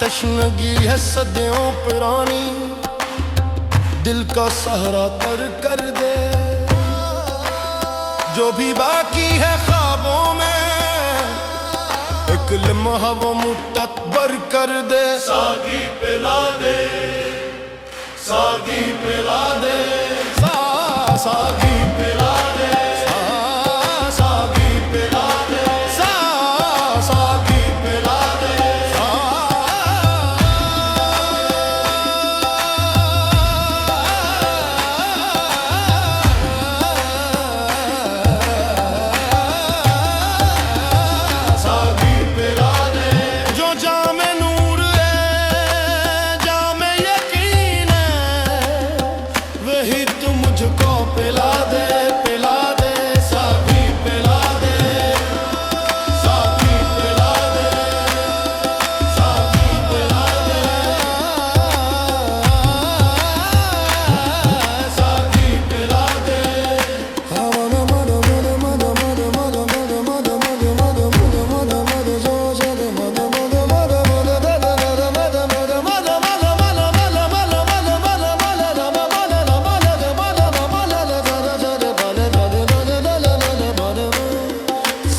तशनगी है सदियों पुरानी, दिल का सहारा तर कर दे। जो भी बाकी है ख्वाबों में, एक लम्हा वो मुद्दत बर कर दे। सागी पिला दे, सागी पिला दे, सागी पिला दे, सागी पिला दे, सागी पिला दे। सागी पिला दे। जो जामे नूर है, जामे यकीन है, वही तू मुझको पिला दे, पिला दे। सागी पिला दे, सागी पिला दे, सागी पिला दे, सागी पिला दे।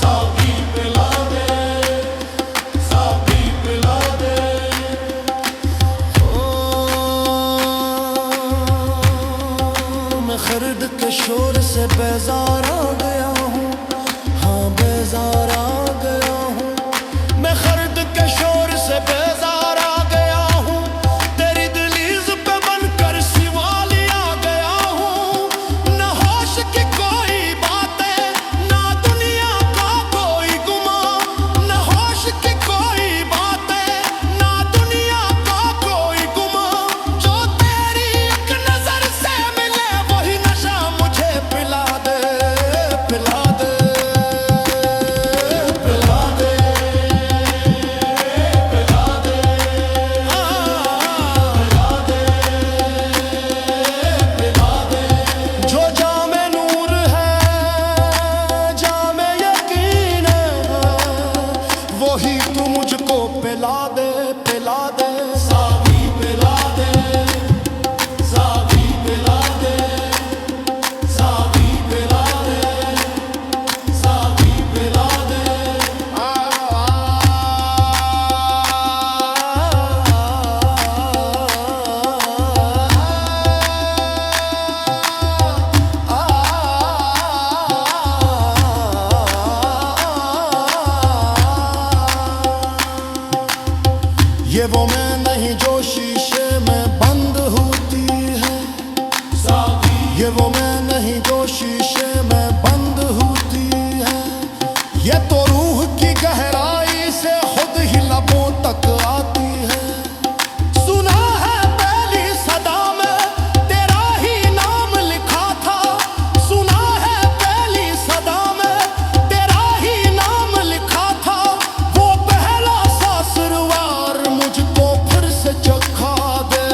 सागी पिला दे, सागी पिला दे। मैं खर्द के शोर से बेजार आ गया हूँ, हाँ बेजार आ गया हूँ। मैं खर्द के शोर से बेजार आ गया हूँ, तेरी दहलीज पे बनकर सिवाली आ गया हूँ। न होश की कोई बातें, ना दुनिया का कोई गुमा, न होश की कोई बातें, ना दुनिया का कोई गुमा। जो तेरी एक नजर से मिले, वही नशा मुझे पिला दे, पिला दे, पिला दे, पिला दे, पिला दे, पिला दे। जो जामे नूर है, जामे यकीन है, वही तू मुझको पिला दे, पिला दे। सागी पिला दे, सागी पिला दे, सागी पिला दे, सागी पिला दे। ये वो मैं नहीं जो शीशे में बंद होती है, ये वो मैं नहीं जो शीशे में बंद होती है। ये तो रूह की गहराई से खुद ही लबों तक आती है। सुना है पहली सदा में तेरा ही नाम लिखा था, सुना है पहली सदा में तेरा ही नाम लिखा था। वो पहला सा सुरवार मुझको फिर से चखा दे,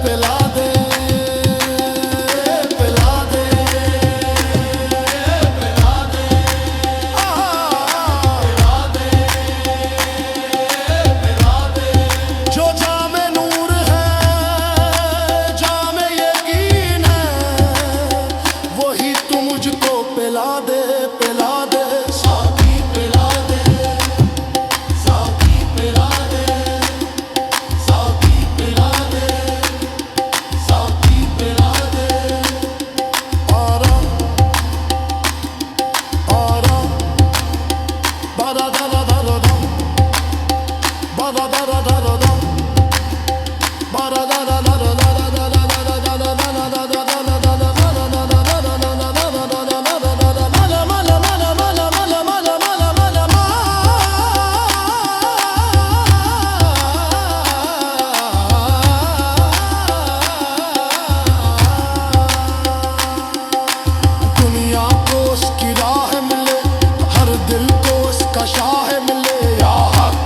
पिला दे, पिला दे, पिला दे, पिला दे, पिला दे। जो जामे नूर है, जामे यकीन है, वही तू मुझको पिला दे, पिला दे। सागी पिला दे, सागी पिला दे, सागी पिला दे, सागी पिला दे। आरा आरा बारा दारा दारा दम, बारा दारा दारा दम, बारा दारा दारा दारा दारा दारा दारा दारा दारा दारा दारा दुनिया को उसकी राह मिले, हर दिल को उसका शाह मिले। या हक